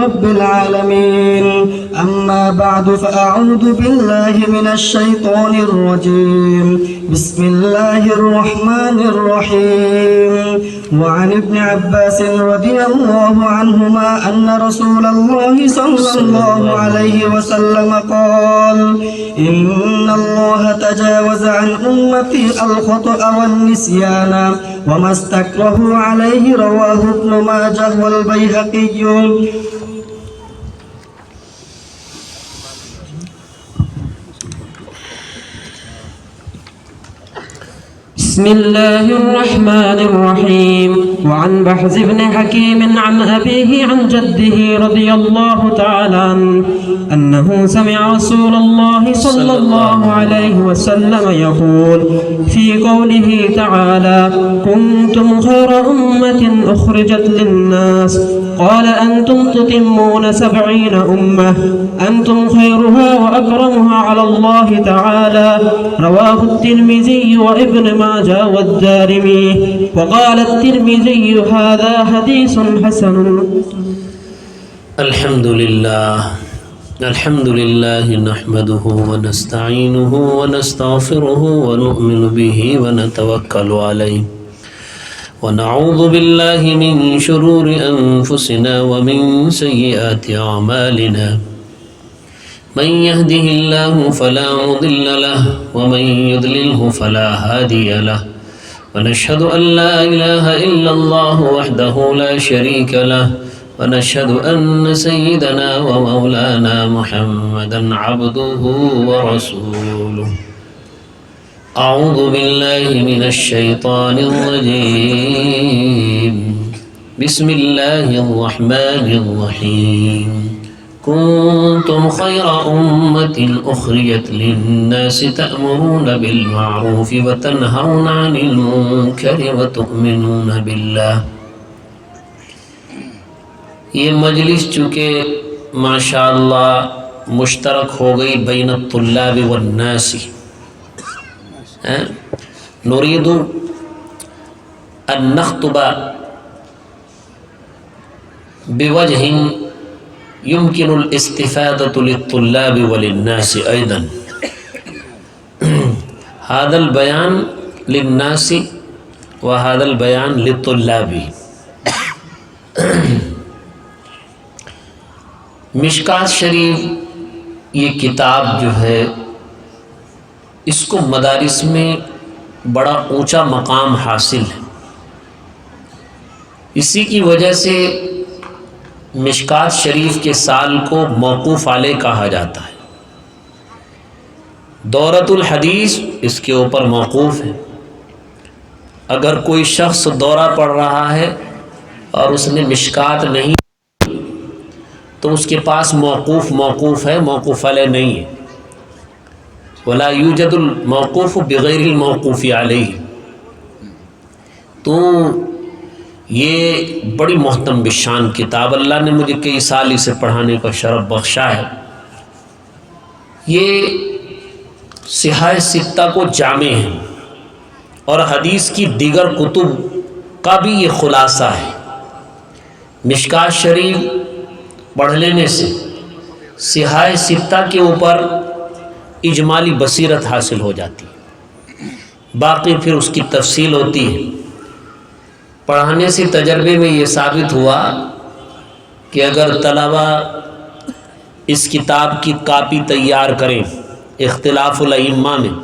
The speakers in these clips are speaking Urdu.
رب العالمين. أما بعد فأعوذ بالله من الشيطان الرجيم. بسم الله الرحمن الرحيم. وعن ابن عباس رضي الله عنهما أن رسول الله صلى الله عليه وسلم قال: إن الله تجاوز عن أمتي الخطأ والنسيان وما استكرهوا عليه. رواه ابن ماجه والبيهقي. بسم الله الرحمن الرحيم. وعن بحز بن حكيم عن أبيه عن جده رضي الله تعالى عنه أنه سمع رسول الله صلى الله عليه وسلم يقول في قوله تعالى: كنتم خير أمة أخرجت للناس، قال: أنتم تتمون 70 أمة، أنتم خيرها وأكرمها على الله تعالى. رواه الترمذي وابن ماجه والدارمي. وقال الترمذي: هذا حديث حسن. الحمد لله نحمده ونستعينه ونستغفره ونؤمن به ونتوكل عليه ونعوذ بالله من شرور أنفسنا ومن سيئات أعمالنا. من يهده الله فلا مضل له ومن يضلله فلا هادي له. ونشهد أن لا إله إلا الله وحده لا شريك له. ونشهد أن سيدنا ومولانا محمدا عبده ورسوله. أعوذ بالله من الشيطان الرجيم. بسم الله الرحمن الرحيم. كنتم خير أمة أخرجت للناس تأمرون بالمعروف وتنهون عن المنكر وتؤمنون بالله. یہ مجلس چونکہ ماشاءاللہ مشترک ہو گئی بین الطلاب والناس، نريد أن نخطب بوجه يمكن الاستفادة للطلاب وللناس أيضا. هذا البيان للناس وهذا البيان للطلاب. مشکات شریف یہ کتاب جو ہے اس کو مدارس میں بڑا اونچا مقام حاصل ہے. اسی کی وجہ سے مشکات شریف کے سال کو موقوف علیہ کہا جاتا ہے. دورۃ الحدیث اس کے اوپر موقوف ہے. اگر کوئی شخص دورہ پڑھ رہا ہے اور اس نے مشکات نہیں تو اس کے پاس موقوف ہے، موقوف علیہ نہیں ہے. ولا یوجد الموقوف بغیر الموقوف علیہ. تو یہ بڑی محترم بشان کتاب، اللہ نے مجھے کئی سال اسے پڑھانے کا شرف بخشا ہے. یہ صحاح ستہ کو جامع ہے اور حدیث کی دیگر کتب کا بھی یہ خلاصہ ہے. مشکات شریف پڑھ لینے سے صحاح ستہ کے اوپر اجمالی بصیرت حاصل ہو جاتی ہے. باقی پھر اس کی تفصیل ہوتی ہے. پڑھانے سے تجربے میں یہ ثابت ہوا کہ اگر طلبہ اس کتاب کی کاپی تیار کریں اختلاف الائمہ میں،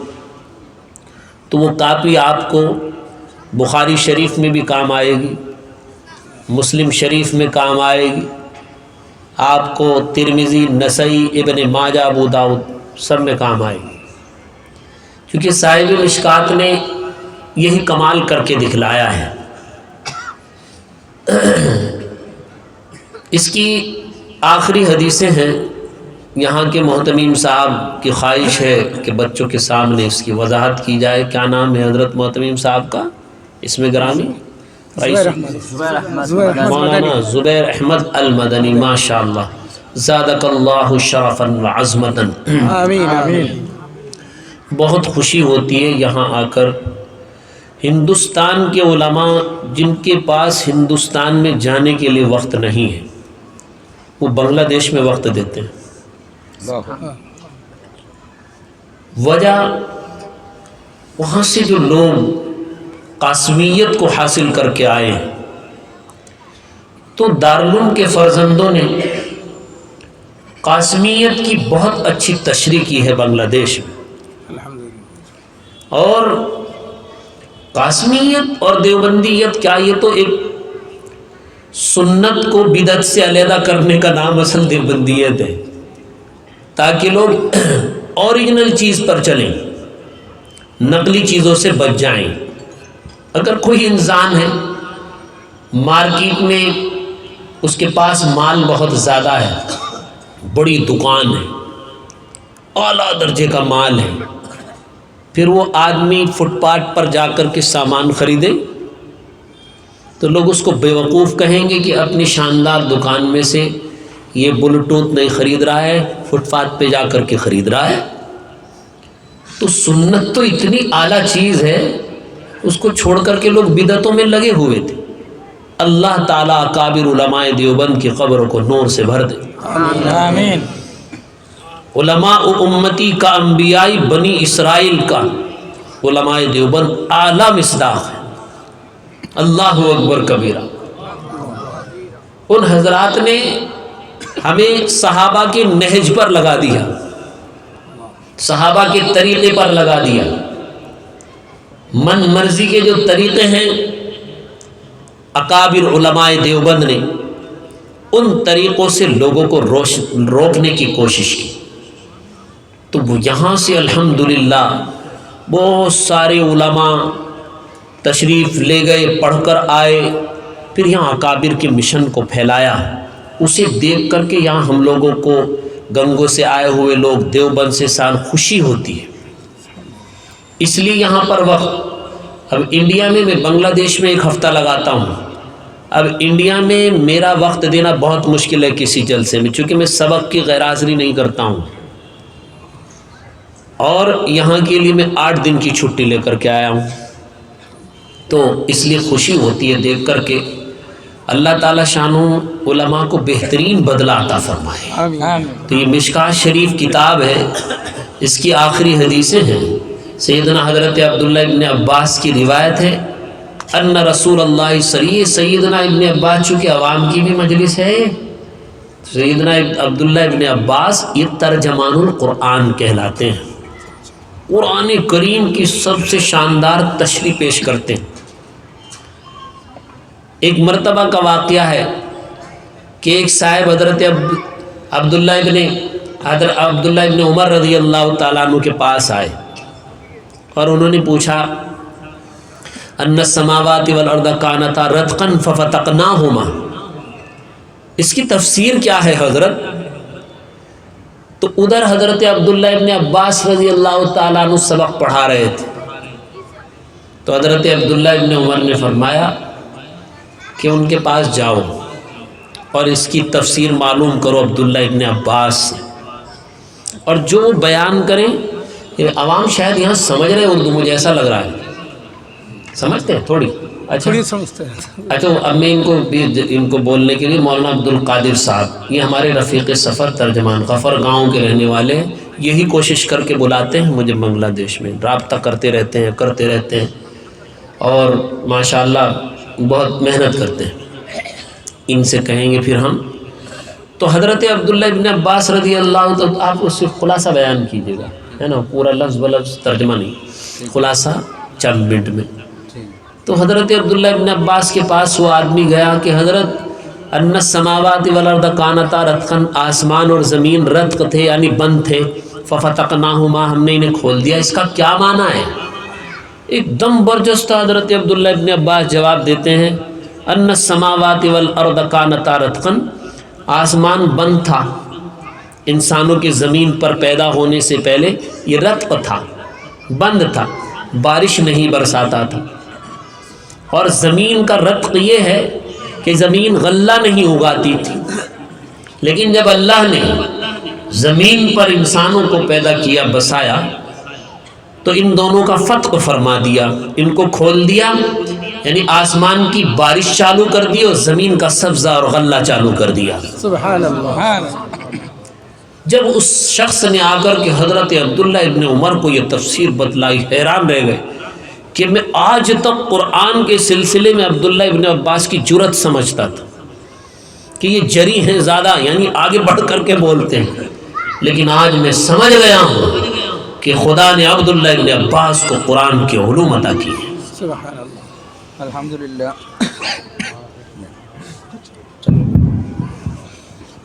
تو وہ کاپی آپ کو بخاری شریف میں بھی کام آئے گی، مسلم شریف میں کام آئے گی، آپ کو ترمذی، نسائی، ابن ماجہ، ابو داؤد سب میں کام آئے گی. کیونکہ صاحب مشکات نے یہی کمال کر کے دکھلایا ہے. اس کی آخری حدیثیں ہیں. یہاں کے محتمیم صاحب کی خواہش ہے کہ بچوں کے سامنے اس کی وضاحت کی جائے. کیا نام ہے حضرت محتمیم صاحب کا؟ اس میں گرامی مولانا زبیر احمد المدنی. ماشاءاللہ، زادک اللہ شرفا وعظمتا. آمین آمین. بہت خوشی ہوتی ہے یہاں آ کر ہندوستان کے علماء جن کے پاس ہندوستان میں جانے کے لیے وقت نہیں ہے وہ بنگلہ دیش میں وقت دیتے ہیں. وجہ وہاں سے جو لوگ قاسمیت کو حاصل کر کے آئے ہیں، تو دارالعلوم کے فرزندوں نے قاسمیت کی بہت اچھی تشریح کی ہے بنگلہ دیش میں. اور قاسمیت اور دیوبندیت کیا، یہ تو ایک سنت کو بدعت سے علیحدہ کرنے کا نام اصل دیوبندیت ہے، تاکہ لوگ اوریجنل چیز پر چلیں، نقلی چیزوں سے بچ جائیں. اگر کوئی انسان ہے مارکیٹ میں، اس کے پاس مال بہت زیادہ ہے، بڑی دکان ہے، اعلیٰ درجے کا مال ہے، پھر وہ آدمی فٹ پاتھ پر جا کر کے سامان خریدے تو لوگ اس کو بیوقوف کہیں گے کہ اپنی شاندار دکان میں سے یہ بلوٹوتھ نہیں خرید رہا ہے، فٹ پاتھ پہ جا کر کے خرید رہا ہے. تو سنت تو اتنی اعلیٰ چیز ہے، اس کو چھوڑ کر کے لوگ بدعتوں میں لگے ہوئے تھے. اللہ تعالیٰ اکابر علماء دیوبند کی قبروں کو نور سے بھر دے. آمین. علماء امتی کا انبیاء بنی اسرائیل کا علماء دیوبند اعلیٰ مصداق ہے. اللہ اکبر کبیرہ. ان حضرات نے ہمیں صحابہ کے نہج پر لگا دیا، صحابہ کے طریقے پر لگا دیا. من مرضی کے جو طریقے ہیں اکابر علماء دیوبند نے ان طریقوں سے لوگوں کو روکنے کی کوشش کی. تو وہ یہاں سے الحمدللہ بہت سارے علماء تشریف لے گئے، پڑھ کر آئے، پھر یہاں اکابر کے مشن کو پھیلایا. اسے دیکھ کر کے یہاں ہم لوگوں کو، گنگوں سے آئے ہوئے لوگ، دیوبند سے سال خوشی ہوتی ہے. اس لیے یہاں پر وقت، اب انڈیا میں بنگلہ دیش میں ایک ہفتہ لگاتا ہوں. اب انڈیا میں میرا وقت دینا بہت مشکل ہے کسی جلسے میں، چونکہ میں سبق کی غیر حاضری نہیں کرتا ہوں، اور یہاں کے لیے میں 8 دن کی چھٹی لے کر کے آیا ہوں. تو اس لیے خوشی ہوتی ہے دیکھ کر کے. اللہ تعالیٰ شانوں علماء کو بہترین بدلہ عطا فرمائے. تو یہ مشکاۃ شریف کتاب ہے، اس کی آخری حدیثیں ہیں. سیدنا حضرت عبداللہ ابن عباس کی روایت ہے، ان رسول اللہ سیدنا ابن عباس، چونکہ عوام کی بھی مجلس ہے، سیدنا عبداللہ ابن عباس یہ ترجمان القرآن کہلاتے ہیں، قرآن کریم کی سب سے شاندار تشریح پیش کرتے ہیں. ایک مرتبہ کا واقعہ ہے کہ ایک صاحب حضرت عبداللہ ابن عمر رضی اللہ تعالیٰ عنہ کے پاس آئے اور انہوں نے پوچھا، ان السماوات والارض کانتا رتقا ففتقناہما، اس کی تفسیر کیا ہے حضرت؟ تو ادھر حضرت عبداللہ ابن عباس رضی اللہ تعالیٰ عنہ سبق پڑھا رہے تھے. تو حضرت عبداللہ ابن عمر نے فرمایا کہ ان کے پاس جاؤ اور اس کی تفسیر معلوم کرو عبداللہ ابن عباس سے، اور جو وہ بیان کریں. عوام شاید یہاں سمجھ رہے اردو، مجھے ایسا لگ رہا ہے، سمجھتے ہیں تھوڑی؟ اچھا سمجھتے ہیں. اچھا، اب میں ان کو بولنے کے لیے مولانا عبد القادر صاحب، یہ ہمارے رفیق سفر ترجمان غفر گاؤں کے رہنے والے ہیں. یہی کوشش کر کے بلاتے ہیں مجھے بنگلہ دیش میں، رابطہ کرتے رہتے ہیں اور ماشاءاللہ بہت محنت کرتے ہیں. ان سے کہیں گے پھر ہم. تو حضرت عبداللہ ابن عباس رضی اللہ تعالیٰ، آپ اس سے خلاصہ بیان کیجیے گا، ہے نا، پورا لفظ بلفظ ترجمہ نہیں، خلاصہ چند منٹ میں. تو حضرت عبداللہ ابن عباس کے پاس وہ آدمی گیا کہ حضرت ان السماوات والارض کانتا رتقا، آسمان اور زمین رتق تھے یعنی بند تھے، ففتقناہما، ہم نے انہیں کھول دیا، اس کا کیا معنی ہے؟ ایک دم برجستہ حضرت عبداللہ ابن عباس جواب دیتے ہیں، ان السماوات والارض کانتا رتقا، آسمان بند تھا، انسانوں کے زمین پر پیدا ہونے سے پہلے یہ رتق تھا، بند تھا، بارش نہیں برساتا تھا. اور زمین کا رتق یہ ہے کہ زمین غلہ نہیں اگاتی تھی، لیکن جب اللہ نے زمین پر انسانوں کو پیدا کیا، بسایا، تو ان دونوں کا فتق فرما دیا، ان کو کھول دیا یعنی آسمان کی بارش چالو کر دی اور زمین کا سبزہ اور غلہ چالو کر دیا. سبحان اللہ. جب اس شخص نے آ کر کے حضرت عبداللہ ابن عمر کو یہ تفسیر بتلائی، حیران رہ گئے کہ میں آج تک قرآن کے سلسلے میں عبداللہ ابن عباس کی جرت سمجھتا تھا کہ یہ جری ہیں زیادہ، یعنی آگے بڑھ کر کے بولتے ہیں، لیکن آج میں سمجھ گیا ہوں کہ خدا نے عبداللہ ابن عباس کو قرآن کے علوم عطا کی ہیں. سبحان اللہ. الحمدللہ.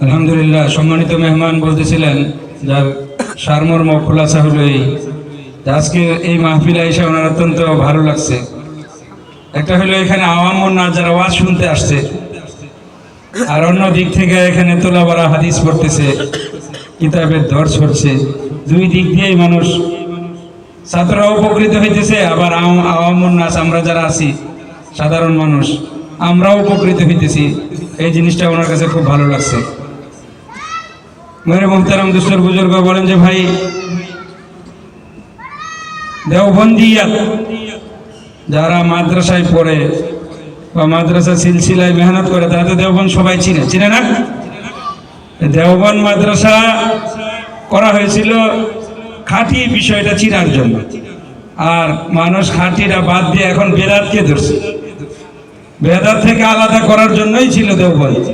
আলহামদুলিল্লাহ। সম্মানিত মেহমান বলতেছিলেন, যার সারমর্ম খোলাসা হলো এই যে আজকে এই মাহফিলে এসে ওনার অত্যন্ত ভালো লাগছে। একটা হলো এখানে আওয়ামুন নাস যারা ওয়াজ শুনতে আসছে, আর অন্য দিক থেকে এখানে তোলাবাড়া হাদিস পড়তেছে, কিতাবের দর্শ হচ্ছে। দুই দিক দিয়েই মানুষ, ছাত্ররা উপকৃত হইতেছে, আবার আওয়ামুন নাস আমরা যারা আছি সাধারণ মানুষ আমরাও উপকৃত হইতেছি। এই জিনিসটা ওনার কাছে খুব ভালো লাগছে। মেরে মুহতারাম দুস্তর বুজুর্গ বলেন যে ভাই, দেওবন্দিয়াত যারা মাদ্রাসায় পড়ে বা মাদ্রাসা সিলসিলায় মেহনত করে তারা তো দেওবন্দ সবাই চিনে না? দেওবন্দ মাদ্রাসা করা হয়েছিল খাঁটি বিষয়টা চিনার জন্য, আর মানুষ খাঁটিটা বাদ দিয়ে এখন বেদাতকে ধরছে। বেদাত থেকে আলাদা করার জন্যই ছিল দেওবন্দ।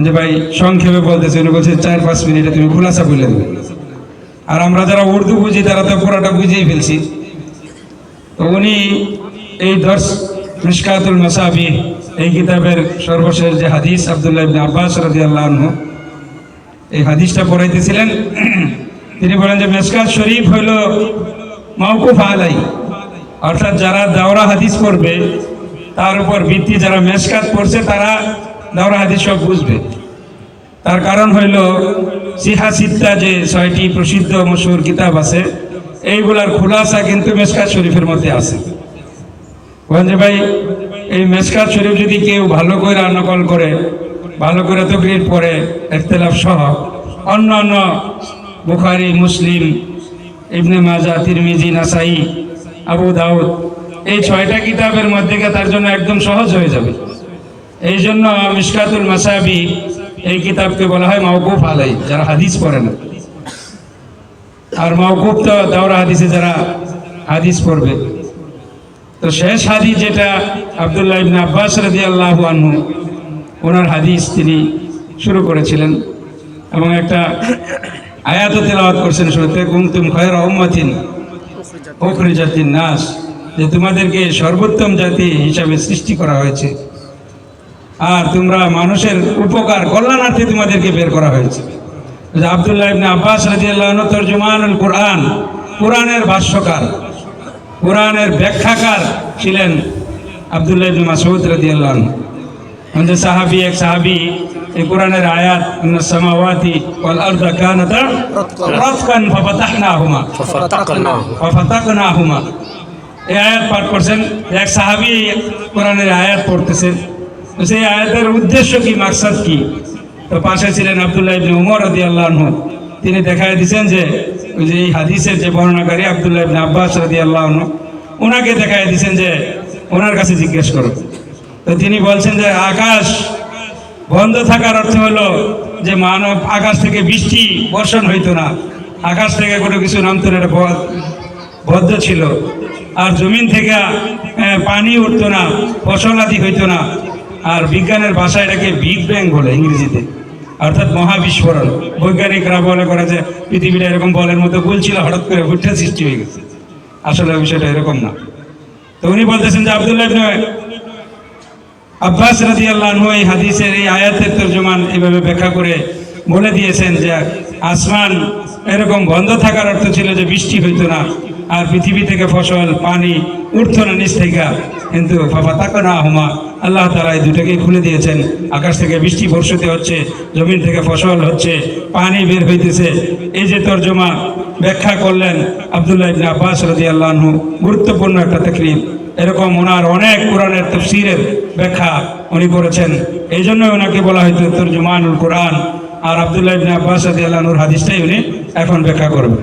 যে ভাই সংক্ষেপে বলতেছে, উনি বলছে 4-5 মিনিটে তুমি খুলাসা বলে দেবে। আর আমরা যারা উর্দু বুঝি তারা তো পুরোটা বুঝেই ফেলছি। তো উনি এই দর্শ মিশকাতুল মাসাবিহ এই কিতাবের সর্বশেষ যে হাদিস আব্দুল্লাহ ইবনে আব্বাস রাদিয়াল্লাহু আনহু এই হাদিসটা পড়াইতেছিলেন। তিনি বলেন যে মিশকাত শরীফ হইল মাওকুফ আলাই, অর্থাৎ যারা দাওরা হাদিস পড়বে তার উপর ভিত্তি যারা মিশকাত পড়ছে তারা দাওরা হাদিস সব বুঝবে। তার কারণ হইল সিহা সিত্তা যে 6টি প্রসিদ্ধ মশহুর কিতাব আছে, এইগুলার খুলাসা কিন্তু মিশকাত শরীফের মধ্যে আছে। বলেন যে ভাই, এই মিশকাত শরীফ যদি কেউ ভালো করে নকল করে, ভালো করে তাকরীর পড়ে ইখতিলাফ সহ, অন্যান্য বুখারী, মুসলিম, ইবনে মাজাহ, তিরমিজি, নাসাই, আবু দাউদ এই 6টা কিতাবের মধ্যে তার জন্য একদম সহজ হয়ে যাবে। এই জন্য মিশকাতুল মাসাবিহ এই কিতাবকে বলা হয় মাওকুফ আলাই, যারা হাদিস পড়ে না। আর মাওকুফ তো দাওরা হাদিসে যারা হাদিস পড়বে। তো শেষ হাদিস যেটা আব্দুল্লাহ ইবনে আব্বাস রাদিয়াল্লাহু আনহু ওনার হাদিস তিনি শুরু করেছিলেন এবং একটা আয়াত তেলাওয়াত করছেন শুরুতে, কুনতুম খায়রা উম্মাতিন উখরিজাত লিন-নাস, যে তোমাদেরকে সর্বোত্তম জাতি হিসাবে সৃষ্টি করা হয়েছে আর তোমরা মানুষের উপকার কল্যাণার্থে তোমাদেরকে বের করা হয়েছে। আব্দুল্লাহ ইবনে আব্বাস রাদিয়াল্লাহু আনহু তরজমানুল কুরআন, কুরআনের ভাষ্যকার, কুরআনের ব্যাখ্যাকার ছিলেন আব্দুল্লাহ ইবনে মাসউদ রাদিয়াল্লাহু আনহু। যে সাহাবী, এক সাহাবী এই কুরআনের আয়াত ইন্নাস সামাওয়াতি ওয়াল আরদা কানাতা রাতকান ফাফাতাকনাহুমা এই আয়াত পাঠ করছেন। এক সাহাবী কুরআনের আয়াত পড়তেছেন, সেই আয়াতের উদ্দেশ্য কি, মাকসাদ কি? তো পাশে ছিলেন আব্দুল্লাহ ইবনে উমর রাদিয়াল্লাহু আনহু। তিনি দেখায় দিয়েছেন যে ওই যে এই হাদিসের যে বর্ণনাকারী আব্দুল্লাহ ইবনে আব্বাস রাদিয়াল্লাহু আনহু, ওনাকে দেখায় দিয়েছেন যে ওনার কাছে জিজ্ঞেস করো। তো তিনি বলছেন যে আকাশ বন্ধ থাকার অর্থ হলো যে মানব আকাশ থেকে বৃষ্টি বর্ষণ হইতো না, আকাশ থেকে কোনো কিছু নামতো না, এটা বদ্ধ ছিল। আর জমিন থেকে পানি উঠতো না, ফসল আদি হইতো না। আর বিজ্ঞানের ভাষায় এটাকে বিগ ব্যাং বলে ইংরেজিতে, অর্থাৎ মহাবিস্ফোরণ। বৈজ্ঞানিকরা বলে করে যে পৃথিবীটা এরকম বলের মতো গুলছিল, হঠাৎ করে ফুটে সৃষ্টি হয়ে গেছে। আসলে বিষয়টা এরকম না। তো উনি বলতেছেন যে আব্দুল্লাহ ইবনে আব্বাস রাদিয়াল্লাহু আনহু এই হাদিসের এই আয়াতের তরজমান এইভাবে ব্যাখ্যা করে বলে দিয়েছেন যে আসমান এরকম বন্ধ থাকার অর্থ ছিল যে বৃষ্টি হইতো না, আর পৃথিবী থেকে ফসল পানি উঠতো না নিচ থেকে, কিন্তু ফাফাতাকনাহুমা আল্লাহ তাআলা এই দুটোকেই খুলে দিয়েছেন। আকাশ থেকে বৃষ্টি বর্ষিত হচ্ছে, জমিন থেকে ফসল হচ্ছে, পানি বের হইতেছে। এই যে তরজমা ব্যাখ্যা করলেন আব্দুল্লাহ ইবনে আব্বাস রাদিয়াল্লাহু আনহু, গুরুত্বপূর্ণ একটা তাকরীর। এরকম ওনার অনেক কোরআনের তাফসীরের ব্যাখ্যা উনি করেছেন। এই জন্য ওনাকে বলা হয়তো তরজমানুল কুরআন। আর আব্দুল্লাহ ইবনে আব্বাস রাদিয়াল্লাহু আনহুর হাদিসটাই উনি এখন ব্যাখ্যা করবেন।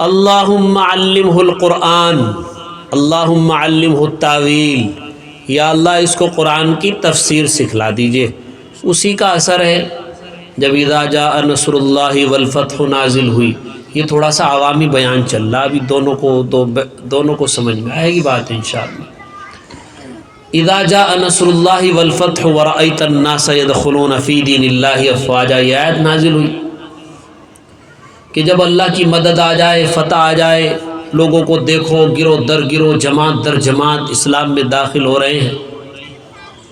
اللہم علمہ القرآن، اللہم علمہ التاویل، یا اللہ اس کو قرآن کی تفسیر سکھلا دیجئے۔ اسی کا اثر ہے جب اذا جاء نصر اللہ والفتح نازل ہوئی۔ یہ تھوڑا سا عوامی بیان چل رہا، ابھی دونوں کو سمجھ میں آئے گی بات انشاءاللہ۔ اذا جاء نصر اللہ والفتح ورأیت الناس يدخلون فی دین اللہ افواجا، یہ آیت نازل ہوئی کہ جب اللہ کی مدد آ جائے، فتح آ جائے، لوگوں کو دیکھو گروہ در گروہ، جماعت در جماعت اسلام میں داخل ہو رہے ہیں،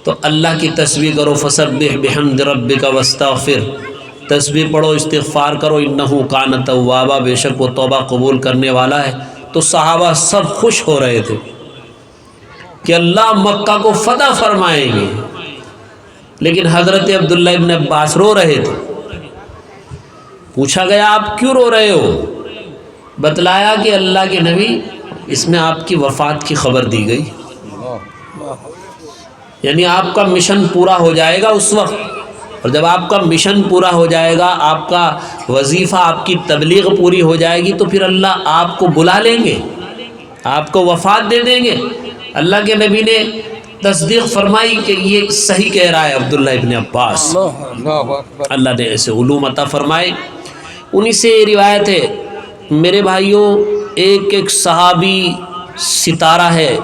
تو اللہ کی تسبیح کرو، فسبح بحمد ربک واستغفر، تسبیح پڑھو، استغفار کرو، انہ کان توابا، بے شک وہ توبہ قبول کرنے والا ہے۔ تو صحابہ سب خوش ہو رہے تھے کہ اللہ مکہ کو فتح فرمائیں گے، لیکن حضرت عبداللہ ابن عباس رو رہے تھے۔ پوچھا گیا آپ کیوں رو رہے ہو؟ بتلایا کہ اللہ کے نبی اس میں آپ کی وفات کی خبر دی گئی، یعنی آپ کا مشن پورا ہو جائے گا اس وقت، اور جب آپ کا مشن پورا ہو جائے گا، آپ کا وظیفہ، آپ کی تبلیغ پوری ہو جائے گی، تو پھر اللہ آپ کو بلا لیں گے، آپ کو وفات دے دیں گے۔ اللہ کے نبی نے تصدیق فرمائی کہ یہ صحیح کہہ رہا ہے عبداللہ ابن عباس۔ اللہ نے ایسے علوم عطا فرمائے۔ انہی سے روایت ہے میرے بھائیوں، ایک ایک صحابی ستارہ ہے،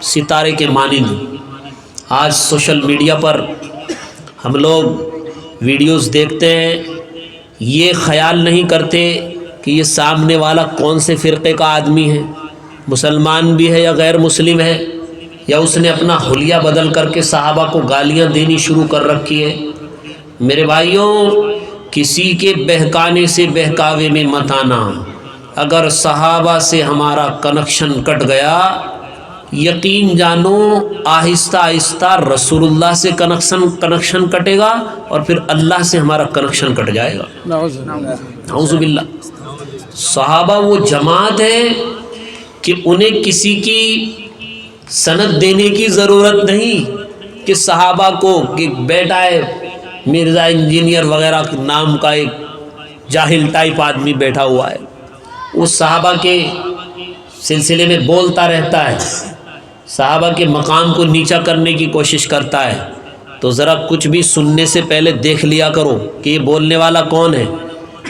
ستارے کے مانند۔ آج سوشل میڈیا پر ہم لوگ ویڈیوز دیکھتے ہیں، یہ خیال نہیں کرتے کہ یہ سامنے والا کون سے فرقے کا آدمی ہے، مسلمان بھی ہے یا غیر مسلم ہے، یا اس نے اپنا حلیہ بدل کر کے صحابہ کو گالیاں دینی شروع کر رکھی ہے۔ میرے بھائیوں، کسی کے بہکانے سے بہکاوے میں مت آنا۔ اگر صحابہ سے ہمارا کنیکشن کٹ گیا، یقین جانو آہستہ آہستہ رسول اللہ سے کنیکشن کٹے گا، اور پھر اللہ سے ہمارا کنیکشن کٹ جائے گا۔ اعوذ باللہ۔ صحابہ وہ جماعت ہے کہ انہیں کسی کی سند دینے کی ضرورت نہیں، کہ صحابہ کو کہ بیٹا ہے مرزا انجینئر وغیرہ نام کا ایک جاہل ٹائپ آدمی بیٹھا ہوا ہے، اس صحابہ کے سلسلے میں بولتا رہتا ہے، صحابہ کے مقام کو نیچا کرنے کی کوشش کرتا ہے، تو ذرا کچھ بھی سننے سے پہلے دیکھ لیا کرو کہ یہ بولنے والا کون ہے،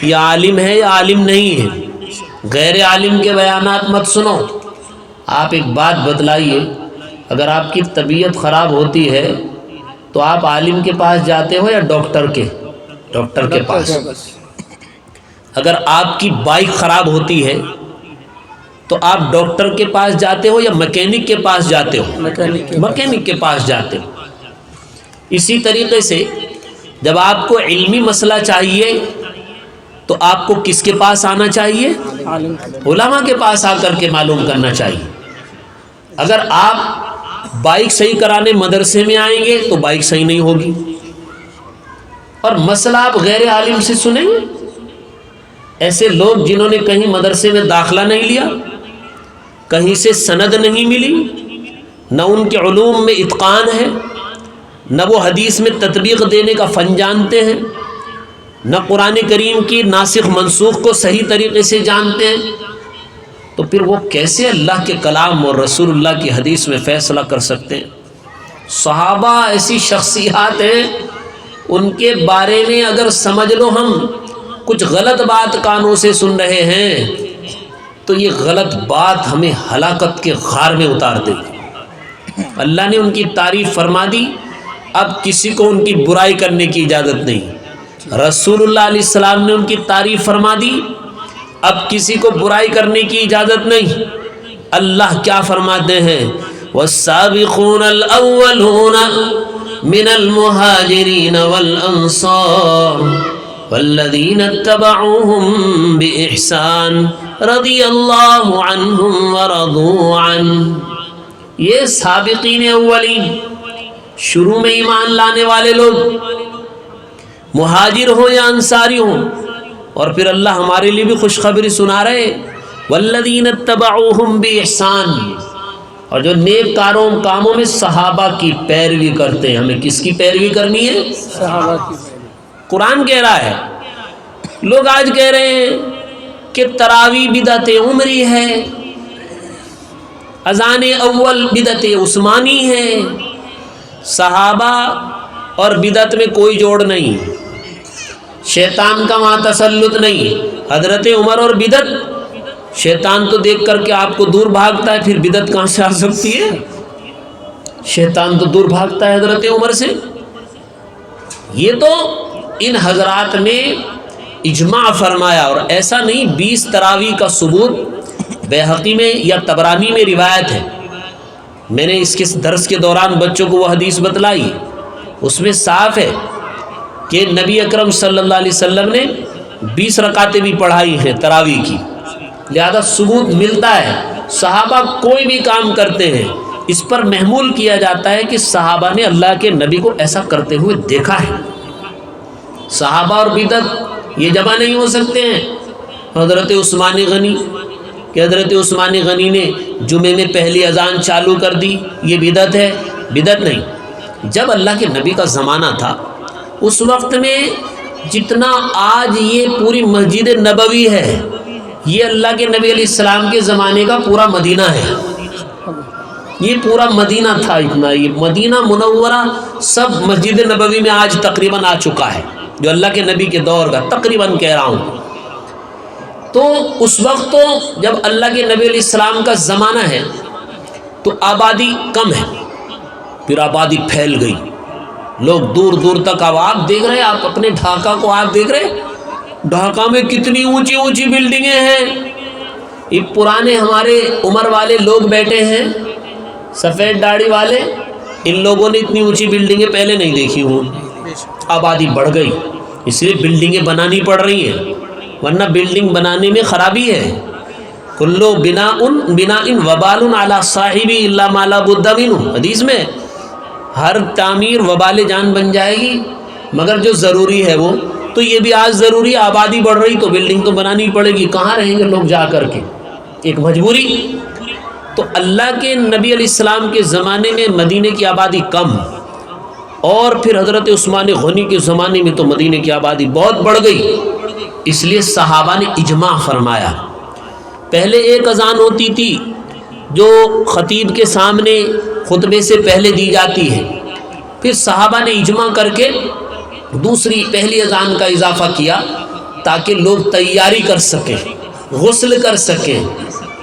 یہ عالم ہے یا عالم نہیں ہے۔ غیر عالم کے بیانات مت سنو۔ آپ ایک بات بتلائیے، اگر آپ کی طبیعت خراب ہوتی ہے تو آپ عالم کے پاس جاتے ہو یا ڈاکٹر کے پاس؟ اگر آپ کی بائک خراب ہوتی ہے تو آپ ڈاکٹر کے پاس جاتے ہو یا میکینک کے پاس جاتے ہو؟ میکینک کے پاس جاتے ہو۔ اسی طریقے سے جب آپ کو علمی مسئلہ چاہیے تو آپ کو کس کے پاس آنا چاہیے؟ علماء کے پاس آ کر کے معلوم کرنا چاہیے۔ اگر آپ بائک صحیح کرانے مدرسے میں آئیں گے تو بائک صحیح نہیں ہوگی، اور مسئلہ آپ غیر عالم سے سنیں گے۔ ایسے لوگ جنہوں نے کہیں مدرسے میں داخلہ نہیں لیا، کہیں سے سند نہیں ملی، نہ ان کے علوم میں اتقان ہے، نہ وہ حدیث میں تطبیق دینے کا فن جانتے ہیں، نہ قرآن کریم کی ناسخ منسوخ کو صحیح طریقے سے جانتے ہیں، تو پھر وہ کیسے اللہ کے کلام اور رسول اللہ کی حدیث میں فیصلہ کر سکتے ہیں؟ صحابہ ایسی شخصیات ہیں، ان کے بارے میں اگر سمجھ لو ہم کچھ غلط بات کانوں سے سن رہے ہیں تو یہ غلط بات ہمیں ہلاکت کے غار میں اتار دے گی۔ اللہ نے ان کی تعریف فرما دی، اب کسی کو ان کی برائی کرنے کی اجازت نہیں۔ رسول اللہ علیہ السلام نے ان کی تعریف فرما دی، اب کسی کو برائی کرنے کی اجازت نہیں۔ اللہ کیا فرماتے ہیں؟ والسابقون الاولون من المہاجرین والانصار والذین اتبعوهم بإحسان رضی اللہ عنہم ورضوا عنہ۔ یہ سابقین اولین، شروع میں ایمان لانے والے لوگ، مہاجر ہوں یا انصاری ہوں، اور پھر اللہ ہمارے لیے بھی خوشخبری سنا رہے، والذین اتبعوهم بإحسان، اور جو نیک کاموں میں صحابہ کی پیروی کرتے ہیں۔ ہمیں کس کی پیروی کرنی ہے؟ صحابہ کی۔ قرآن کہہ رہا ہے۔ لوگ آج کہہ رہے ہیں کہ تراوی بدعت عمری ہے، اذان اول بدعت عثمانی ہے، صحابہ اور بدعت میں کوئی جوڑ نہیں، شیطان کا وہاں تسلط نہیں۔ حضرت عمر اور بدعت، شیطان تو دیکھ کر کے آپ کو دور بھاگتا ہے، پھر بدعت کہاں سے آ سکتی ہے؟ شیطان تو دور بھاگتا ہے حضرت عمر سے۔ یہ تو ان حضرات نے اجماع فرمایا، اور ایسا نہیں 20 تراویح کا ثبوت بیہقی میں یا طبرانی میں روایت ہے۔ میں نے اس کے درس کے دوران بچوں کو وہ حدیث بتلائی، اس میں صاف ہے کہ نبی اکرم صلی اللہ علیہ وسلم نے 20 رکعتیں بھی پڑھائی ہیں تراویح کی، لہذا ثبوت ملتا ہے۔ صحابہ کوئی بھی کام کرتے ہیں اس پر محمول کیا جاتا ہے کہ صحابہ نے اللہ کے نبی کو ایسا کرتے ہوئے دیکھا ہے۔ صحابہ اور بدعت یہ جمع نہیں ہو سکتے ہیں۔ حضرت عثمان غنی کہ حضرت عثمان غنی نے جمعے میں پہلی اذان چالو کر دی، یہ بدعت ہے؟ بدعت نہیں۔ جب اللہ کے نبی کا زمانہ تھا اس وقت میں جتنا آج یہ پوری مسجد نبوی ہے، یہ اللہ کے نبی علیہ السلام کے زمانے کا پورا مدینہ ہے۔ یہ پورا مدینہ تھا، اتنا یہ مدینہ منورہ سب مسجد نبوی میں آج تقریباً آ چکا ہے، جو اللہ کے نبی کے دور کا تقریباً کہہ رہا ہوں۔ تو اس وقت تو جب اللہ کے نبی علیہ السلام کا زمانہ ہے تو آبادی کم ہے، پھر آبادی پھیل گئی، لوگ دور دور تک۔ اب آپ دیکھ رہے، آپ اپنے ڈھاکہ کو آپ دیکھ رہے، ڈھاکہ میں کتنی اونچی اونچی بلڈنگیں ہیں۔ یہ پرانے ہمارے عمر والے لوگ بیٹھے ہیں، سفید داڑھی والے، ان لوگوں نے اتنی اونچی بلڈنگیں پہلے نہیں دیکھی ہوں۔ آبادی بڑھ گئی، اس لیے بلڈنگیں بنانی پڑ رہی ہیں، ورنہ بلڈنگ بنانے میں خرابی ہے۔ کلو بناء وبال علی صاحبی الا ما لا بد منہ، حدیث میں ہر تعمیر وبال جان بن جائے گی مگر جو ضروری ہے وہ۔ تو یہ بھی آج ضروری ہے، آبادی بڑھ رہی تو بلڈنگ تو بنانی پڑے گی، کہاں رہیں گے لوگ جا کر کے، ایک مجبوری۔ تو اللہ کے نبی علیہ السلام کے زمانے میں مدینے کی آبادی کم، اور پھر حضرت عثمان غنی کے زمانے میں تو مدینے کی آبادی بہت بڑھ گئی، اس لیے صحابہ نے اجماع فرمایا۔ پہلے ایک اذان ہوتی تھی جو خطیب کے سامنے خطبے سے پہلے دی جاتی ہے، پھر صحابہ نے اجماع کر کے دوسری پہلی اذان کا اضافہ کیا تاکہ لوگ تیاری کر سکیں، غسل کر سکیں،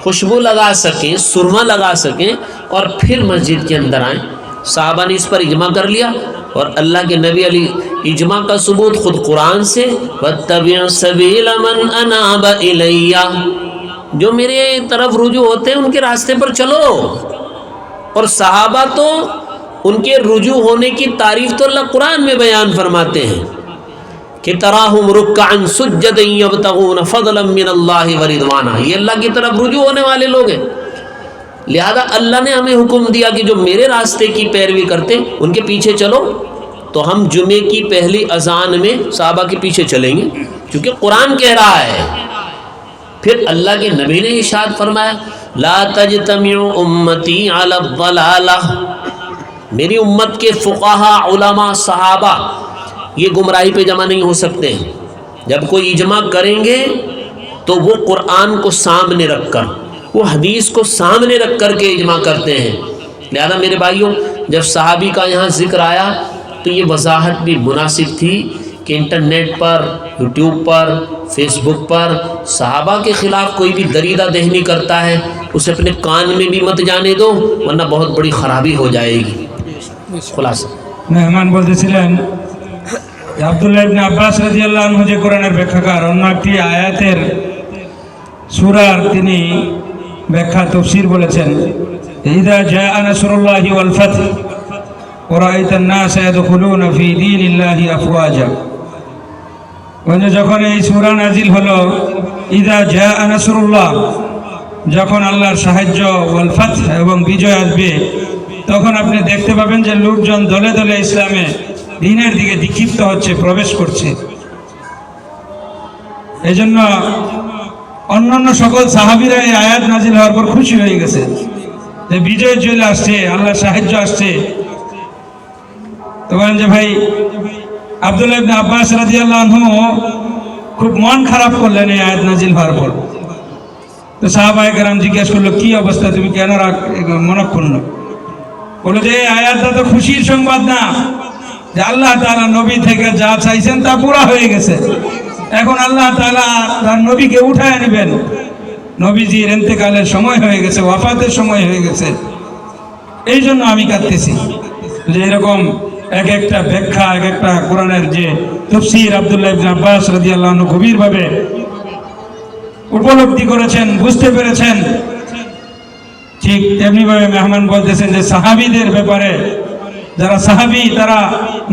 خوشبو لگا سکیں، سرما لگا سکیں، اور پھر مسجد کے اندر آئیں۔ صحابہ نے اس پر اجماع کر لیا، اور اللہ کے نبی علی اجماع کا ثبوت خود قرآن سے، وَاتَّبِعْ سَبِيلَ مَنْ أَنَابَ إِلَيَّ، جو میرے طرف رجوع ہوتے ہیں ان کے راستے پر چلو۔ اور صحابہ تو ان کے رجوع ہونے کی تعریف تو اللہ قرآن میں بیان فرماتے ہیں کہ تراہم رکعا سجدا یبتغون فضلا من اللہ ورضوانا، یہ اللہ کی طرف رجوع ہونے والے لوگ ہیں۔ لہذا اللہ نے ہمیں حکم دیا کہ جو میرے راستے کی پیروی کرتے ان کے پیچھے چلو، تو ہم جمعے کی پہلی اذان میں صحابہ کے پیچھے چلیں گے کیونکہ قرآن کہہ رہا ہے۔ پھر اللہ کے نبی نے ارشاد فرمایا لا تجتمع امتی علی الضلالہ، میری امت کے فقہا، علماء، صحابہ یہ گمراہی پہ جمع نہیں ہو سکتے ہیں۔ جب کوئی اجماع کریں گے تو وہ قرآن کو سامنے رکھ کر، وہ حدیث کو سامنے رکھ کر کے اجماع کرتے ہیں۔ لہذا میرے بھائیوں، جب صحابی کا یہاں ذکر آیا تو یہ وضاحت بھی مناسب تھی کہ انٹرنیٹ پر، یوٹیوب پر، فیس بک پر صحابہ کے خلاف کوئی بھی دریدہ دہنی کرتا ہے اسے اپنے کان میں بھی مت جانے دو، ورنہ بہت بڑی خرابی ہو جائے گی۔ خلاصہ মেহমান বলতেছিলেন আব্দুল্লাহ ইবনে আব্বাস রাদিয়াল্লাহু আনহু যে কোরআনের ব্যাখ্যাকার, অন্য একটি আয়াতের সূরার তিনি ব্যাখ্যা তাফসীর বলেছেন ইযা জাআ নাসরুল্লাহি ওয়াল ফাth ওয়া রাআইতান নাসা ইয়াদখুলুনা ফি দীনিল্লাহি আফওয়াজা, মানে যখন এই সূরা নাজিল হলো ইযা জাআ নাসরুল্লাহ, যখন আল্লাহর সাহায্য, ওয়াল ফাth এবং বিজয় আসবে, তখন আপনি দেখতে পাবেন যে লোকজন দলে দলে ইসলামে দ্বীনের দিকে দীক্ষিপ্ত হচ্ছে, প্রবেশ করছে। এই জন্য অন্যান্য সকল সাহাবীরা এই আয়াত নাজিল হওয়ার পর খুশি হয়ে গেছে যে বিজয় চলে আসছে, আল্লাহর সাহায্য আসছে। তো বলেন যে ভাই আব্দুল্লাহ ইবনে আব্বাস রাদিয়াল্লাহু আনহু খুব মন খারাপ করলেন এই আয়াত নাজিল হওয়ার পর। তো সাহাবায়ে কেরাম জিজ্ঞেস করলো, কি অবস্থা, তুমি কেন মনক্ষুণ্ণ? বলে যে এই আয়াতটা তো খুশির সংবাদ না, যে আল্লাহ তাআলা নবী থেকে যা চাইছেন তা পুরা হয়ে গেছে, এখন আল্লাহ তাআলা তার নবীকে উঠায় নেবেন, নবীজির ইন্তেকালের সময় হয়ে গেছে, ওয়াফাতের সময় হয়ে গেছে, এই জন্য আমি কাঁদতেছি। যে এরকম এক একটা ব্যাখ্যা, এক একটা কোরআনের যে তাফসীর আব্দুল্লাহ ইবনে আব্বাস রাদিয়াল্লাহু আনহু গভীরভাবে উপলব্ধি করেছেন, বুঝতে পেরেছেন। ঠিক তেমনিভাবে মেহমান বলতেছেন যে সাহাবীদের ব্যাপারে, যারা সাহাবী তারা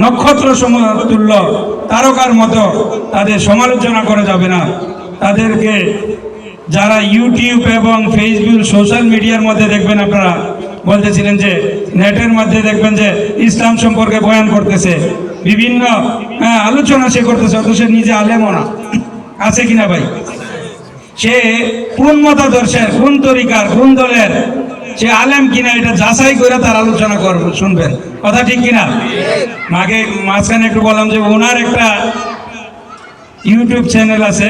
নক্ষত্র সমতুল্য, তারকার মতো, তাদের সমালোচনা করা যাবে না। তাদেরকে যারা ইউটিউব এবং ফেসবুক সোশ্যাল মিডিয়ার মধ্যে দেখবেন, আপনারা বলতেছিলেন যে নেটের মধ্যে দেখবেন যে ইসলাম সম্পর্কে বয়ান করতেছে, বিভিন্ন আলোচনা সে করতেছে, অথচ সে নিজে আলেমও না, আছে কিনা ভাই? সে কোন মতাদর্শের, কোন তরিকার, কোন দলের, সে আলেম কিনা এটা যাচাই করে তার আলোচনা করবে, শুনবেন, কথা ঠিক কিনা? মাঝখানে একটু বললাম যে ওনার একটা ইউটিউব চ্যানেল আছে,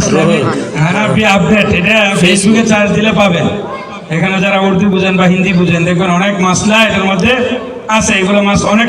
ইসলামিক হানাফি আপডেট এটা ফেসবুকে চার্জ দিলে পাবেন। এখানে যারা উর্দু বুঝেন বা হিন্দি বুঝেন, দেখবেন অনেক মাসলা এটার মধ্যে আছে, এগুলো অনেক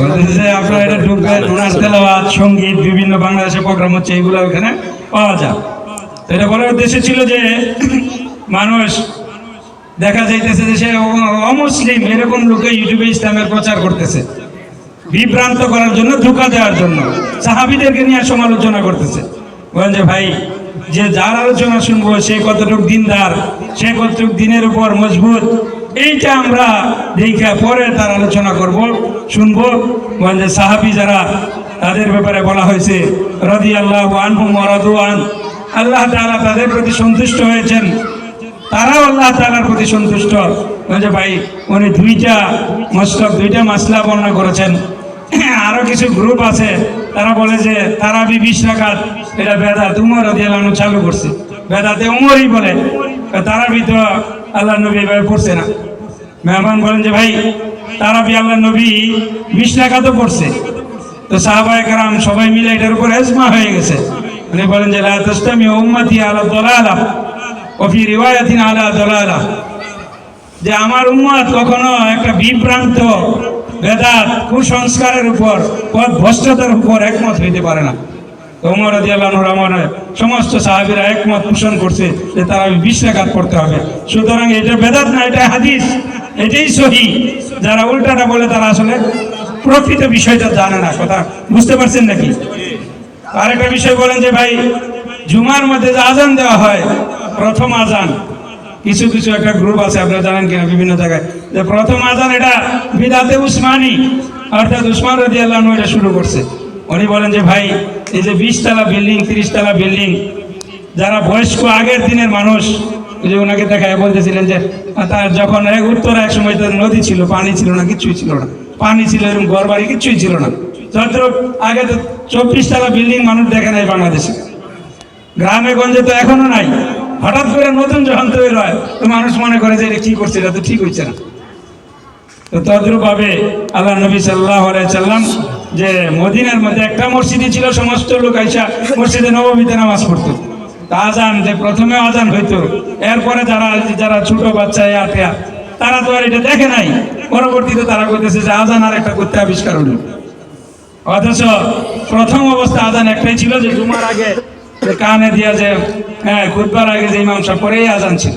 বলতেছে আপনারা এটা ঢুকবেন, ওনার তেলাওয়াত, সঙ্গীত, বিভিন্ন বাংলাদেশে প্রোগ্রাম হচ্ছে, এগুলো ওখানে পাওয়া যায়। তো এটা বলার উদ্দেশ্য ছিল যে মানুষ দেখা যাইতেছে যে সে অমুসলিম, এরকম লোকে ইউটিউবে ইসলামের প্রচার করতেছে, বিভ্রান্ত করার জন্য, ধোঁকা দেওয়ার জন্য, সাহাবীদেরকে নিয়ে সমালোচনা করতেছে। বলেন যে ভাই, যে যার আলোচনা শুনবো সে কতটুকু দিনদার, সে কতটুকু দিনের উপর মজবুত, এইটা আমরা দেখা পরে তার আলোচনা করব, শুনবো। বলেন যে সাহাবী যারা, তাদের ব্যাপারে বলা হয়েছে রাদিয়াল্লাহু আনহুম ওয়া রাদু আন, আল্লাহ তাআলা তাদের প্রতি সন্তুষ্ট হয়েছেন, তারাও আল্লাহ তাআলার প্রতি সন্তুষ্ট। বলছে ভাই, উনি দুইটা মাসলা বর্ণনা করেছেন। আরো কিছু গ্রুপ আছে, তারা বলে যে তারাবি 20 রাকাত এটা বেদাত, উমর রাদিয়াল্লাহু আনহু চালু করছে, বেদাতে উমরই বলে, তারাবি তো আল্লাহর নবী এভাবে পড়ছে না। মেহমান বলেন যে ভাই, তারাবি আল্লাহর নবী 20 রাকাতও পড়ছে। তো সাহাবায়ে কেরাম সবাই মিলে এটার উপর ইজমা হয়ে গেছে। উনি বলেন যে লা তাসতামি উম্মতি আলা দালালাহ ওয়া ফি রিওয়ায়াতিন আলা দালালাহ, যে আমার উম্মত কখনো একটা বিভ্রান্ত, বেদাত, কুসংস্কারের উপর, পথভ্রষ্টতার উপর একমত হইতে পারে না। ওমর রাদিয়াল্লাহু আনহু রহমানে সমস্ত সাহাবীরা একমত পোষণ করছে যে তারা 20 রাকাত পড়তে হবে। সুতরাং এটা বেদাত না, এটা হাদিস, এটাই সহিহ। যারা উল্টাটা বলে তারা আসলে প্রকৃত বিষয়টা জানে না। কথা বুঝতে পারছেন নাকি? আরেকটা বিষয় বলেন যে ভাই, জুমার মধ্যে যে আজান দেওয়া হয়, প্রথম আজান, কিছু কিছু একটা গ্রুপ আছে, আপনারা জানেন কিনা, বিভিন্ন জায়গায়, যে প্রথম আজান এটা বিদাতে উসমানী, অর্থাৎ উসমান রাদিয়াল্লাহু আনহু এটা শুরু করছে। উনি বলেন যে ভাই, এই যে 20 তলা বিল্ডিং, 30 তলা বিল্ডিং, যারা বয়স্ক আগের দিনের মানুষ, যে ওনাকে দেখায় বলতেছিলেন যে তার যখন উত্তরে এক সময় তার নদী ছিল, পানি ছিল না, কিছুই ছিল না, পানি ছিল এরকম ঘর বাড়ি কিছুই ছিল না। যত আগে তো 24 তলা বিল্ডিং মানুষ দেখে নাই বাংলাদেশে, গ্রামে গঞ্জে তো এখনো নাই। হঠাৎ করে নতুন যখন তৈরি হয় তো মানুষ মনে করে যে এটা কি করছে, এটা তো ঠিক হচ্ছে না। তো তদ্রূপভাবে আল্লাহ নবী সাল্লাল্লাহু আলাইহি সাল্লাম, যে মদিনার মধ্যে একটা মসজিদই ছিল, সমস্ত লোক আইসা মসজিদে নববীতে নামাজ পড়তো। আজান যে প্রথমে আজান হইতো, এরপরে যারা ছোট বাচ্চা তারা তো আর এটা দেখে নাই, পরবর্তীতে তারা করতেছে যে আজান আর একটা করতে আবিষ্কার হলো। অথচ প্রথম অবস্থা আজান একটাই ছিল, যে জুমার আগে কানে দিয়া যে খুতবার আগে যে ইমাম সাহেব পরেই আজান ছিল।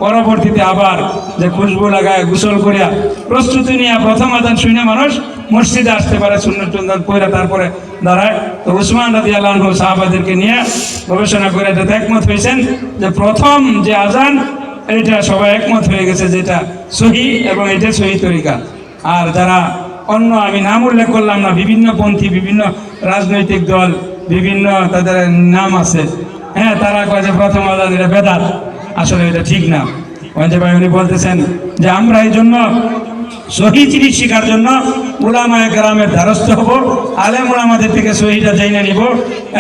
পরবর্তীতে আবার যে খুশবু লাগায় গোসল করিয়া প্রস্তুতি নিয়ে প্রথম আজান শুনে মানুষ মসজিদে আসতে পারে, সুন্নত টুন্নত পড়ে তারপরে দাঁড়ায়। তো উসমান রাদিয়াল্লাহু আনহু সাহাবাদেরকে নিয়ে গবেষণা করে এটাতে একমত হয়েছেন যে প্রথম যে আজান, এটা সবাই একমত হয়ে গেছে যেটা সহিহ এবং এটা সহিহ তরিকা। আর যারা অন্য আমি নাম উল্লেখ করলাম না, বিভিন্ন পন্থী, বিভিন্ন রাজনৈতিক দল, বিভিন্ন তাদের নাম আছে, হ্যাঁ, তারা কয় যে প্রথম আজান এটা বেদাত, আসলে এটা ঠিক না। ওই ভাই উনি বলতেছেন যে আমরা এই জন্য সহি জিনিস শেখার জন্য উলামায়ে কেরামের দ্বারস্থ হব, আলেম উলামাদের থেকে সহিটা জেনে নিব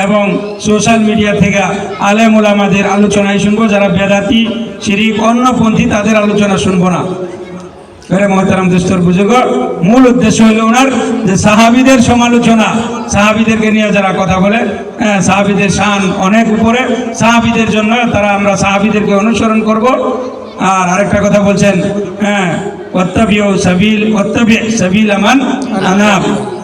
এবং সোশ্যাল মিডিয়া থেকে আলেম উলামাদের আলোচনায় শুনবো, যারা বেদাতি শিরিক অন্যপন্থী তাদের আলোচনা শুনবো না। মহতারাম দোস্তর বুজুর্গ, মূল উদ্দেশ্য হলো ওনার যে সাহাবীদের সমালোচনা, সাহাবীদেরকে নিয়ে যারা কথা বলে, সাহাবীদের শান অনেক উপরে, সাহাবীদের জন্য তারা আমরা সাহাবীদেরকে অনুসরণ করব। আর আরেকটা কথা বলছেন, ওয়াত্তাবি সাবিল মান আনাব,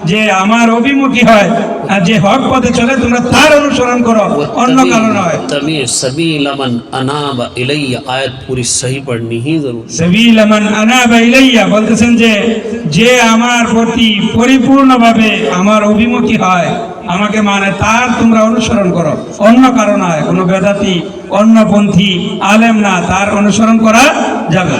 যে আমার অভিমুখী হয় আর যে হক পথে চলে তোমরা তার অনুসরণ করো, অন্য কারণ নয়। তবে সাবিল মান আনাবা ইলাইয়া, আয়াত পুরি সহি পড়নি হি জরুর। সাবিল মান আনাবা ইলাইয়া বলতেছেন যে আমার প্রতি পরিপূর্ণভাবে আমার অভিমুখী হয়, আমাকে মানে, তার তোমরা অনুসরণ করো, অন্য কারণ নয়। কোনো বেদাতি অন্যপন্থী আলেম না, তার অনুসরণ করা যাবে।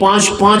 5-5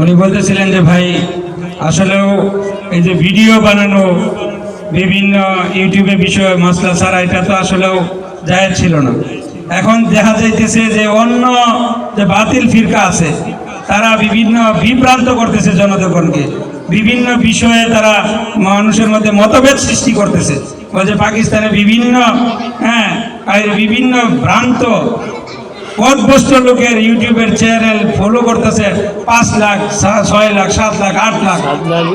উনি বলতেছিলেন যে ভাই আসলেও এই যে ভিডিও বানানো, বিভিন্ন ইউটিউবে বিষয় মাসলা ছাড়া, এটা তো আসলেও জায়েজ ছিল না। এখন দেখা যাইতেছে যে অন্য যে বাতিল ফিরকা আছে, তারা বিভিন্ন বিভ্রান্ত করতেছে জনগণকে, বিভিন্ন বিষয়ে তারা মানুষের মধ্যে মতভেদ সৃষ্টি করতেছে। বলছে পাকিস্তানে বিভিন্ন বিভিন্ন ভ্রান্ত পথভ্রষ্ট লোকের ইউটিউবের চ্যানেল ফলো করতেছে 5 লাখ, 6 লাখ, 7 লাখ, 8 লাখ, 7 লাখ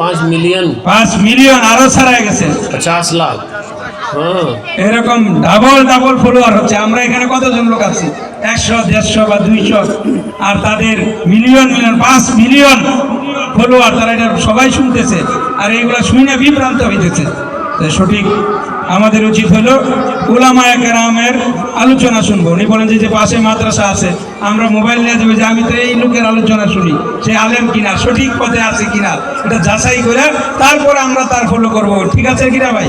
5 মিলিয়ন, 5 মিলিয়ন আরো ছাড়াই গেছে, 50 লাখ। হ্যাঁ, এরকম ডাবল ফলোয়ার হচ্ছে। আমরা এখানে কতজন লোক আছি, 100, 150 বা 200, আর তাদের মিলিয়ন 5 মিলিয়ন ফলোয়ার, তারা এটা সবাই শুনতেছে, আর এইগুলা শুনে বিভ্রান্ত হইতেছে। সঠিক আমাদের উচিত হলো উলামায়ে কেরামের আলোচনা শুনবো। উনি বলেন যে পাশে মাদ্রাসা আছে, আমরা মোবাইল নিয়ে যাবো যে আমি তো এই লোকের আলোচনা শুনি, সে আলেম কিনা, সঠিক পথে আছে কিনা, এটা যাচাই করে তারপর আমরা তার ফলো করবো। ঠিক আছে কিনা ভাই?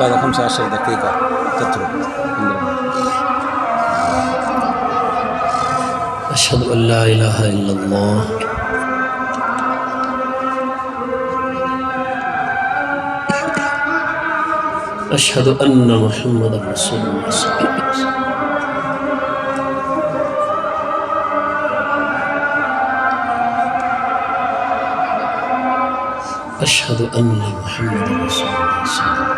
بعد 15 دقيقة تترك. أشهد أن لا إله إلا الله أشهد أن محمد رسول الله صلى الله عليه وسلم. أشهد أن محمد رسول الله صلى الله عليه وسلم.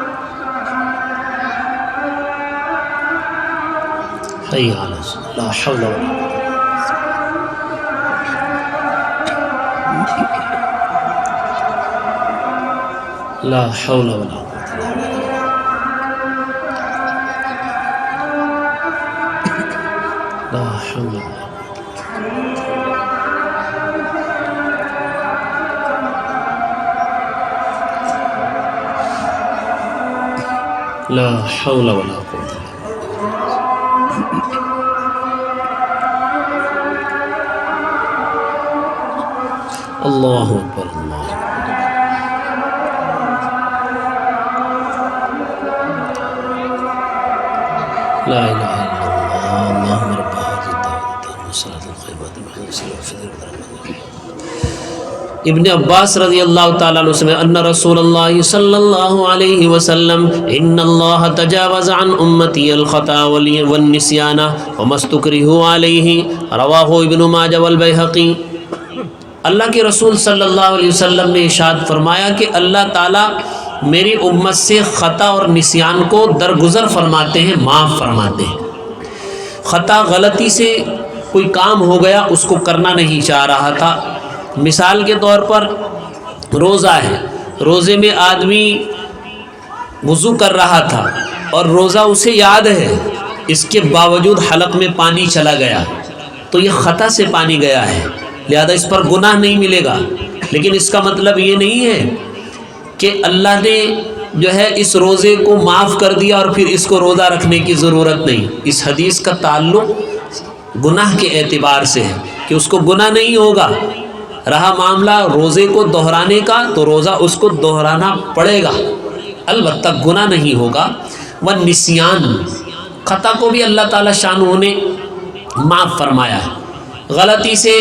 حي على الصلاة. لا حول ولا قوة. لا حول ولا قوة. لا حول ولا لا حول ولا قوة اللہ اکبر اللہ لا الہ الا اللہ اللہم رب هذه الدعوة والصلاة القائمة محمد صلی اللہ علیہ وسلم۔ ابن عباس رضی اللہ تعالیٰ عنہ سے ان رسول اللہ صلی اللہ علیہ وسلم ان اللہ تجاوز عن امتی الخطا والنسیان وما استکرہوا علیہ رواہ ابن ماجہ والبیہقی۔ اللہ کے رسول صلی اللہ علیہ وسلم نے ارشاد فرمایا کہ اللہ تعالیٰ میری امت سے خطا اور نسیان کو درگزر فرماتے ہیں، معاف فرماتے ہیں۔ خطا غلطی سے کوئی کام ہو گیا، اس کو کرنا نہیں چاہ رہا تھا، مثال کے طور پر روزہ ہے، روزے میں آدمی وضو کر رہا تھا اور روزہ اسے یاد ہے، اس کے باوجود حلق میں پانی چلا گیا تو یہ خطا سے پانی گیا ہے، لہذا اس پر گناہ نہیں ملے گا۔ لیکن اس کا مطلب یہ نہیں ہے کہ اللہ نے جو ہے اس روزے کو معاف کر دیا اور پھر اس کو روزہ رکھنے کی ضرورت نہیں۔ اس حدیث کا تعلق گناہ کے اعتبار سے ہے کہ اس کو گناہ نہیں ہوگا۔ رہا معاملہ روزے کو دہرانے کا تو روزہ اس کو دہرانا پڑے گا، البتہ گناہ نہیں ہوگا۔ والنسیان، خطا کو بھی اللہ تعالیٰ شانہ نے معاف فرمایا ہے۔ غلطی سے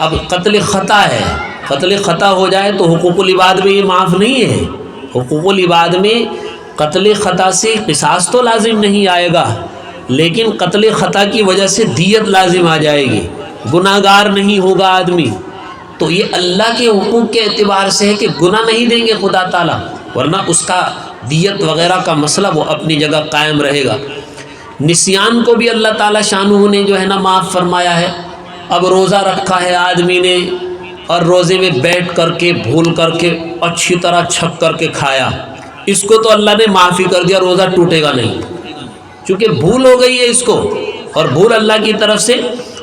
اب قتل خطا ہے، قتل خطا ہو جائے تو حقوق العباد میں یہ معاف نہیں ہے۔ حقوق العباد میں قتل خطا سے قصاص تو لازم نہیں آئے گا، لیکن قتل خطا کی وجہ سے دیت لازم آ جائے گی، گناہ گار نہیں ہوگا آدمی۔ تو یہ اللہ کے حقوق کے اعتبار سے ہے کہ گناہ نہیں دیں گے خدا تعالیٰ، ورنہ اس کا دیت وغیرہ کا مسئلہ وہ اپنی جگہ قائم رہے گا۔ نسیان کو بھی اللہ تعالیٰ شانہ نے جو ہے نا معاف فرمایا ہے۔ اب روزہ رکھا ہے آدمی نے اور روزے میں بیٹھ کر کے بھول کر کے اچھی طرح چھپ کر کے کھایا، اس کو تو اللہ نے معافی کر دیا، روزہ ٹوٹے گا نہیں، چونکہ بھول ہو گئی ہے اس کو، اور بھول اللہ کی طرف سے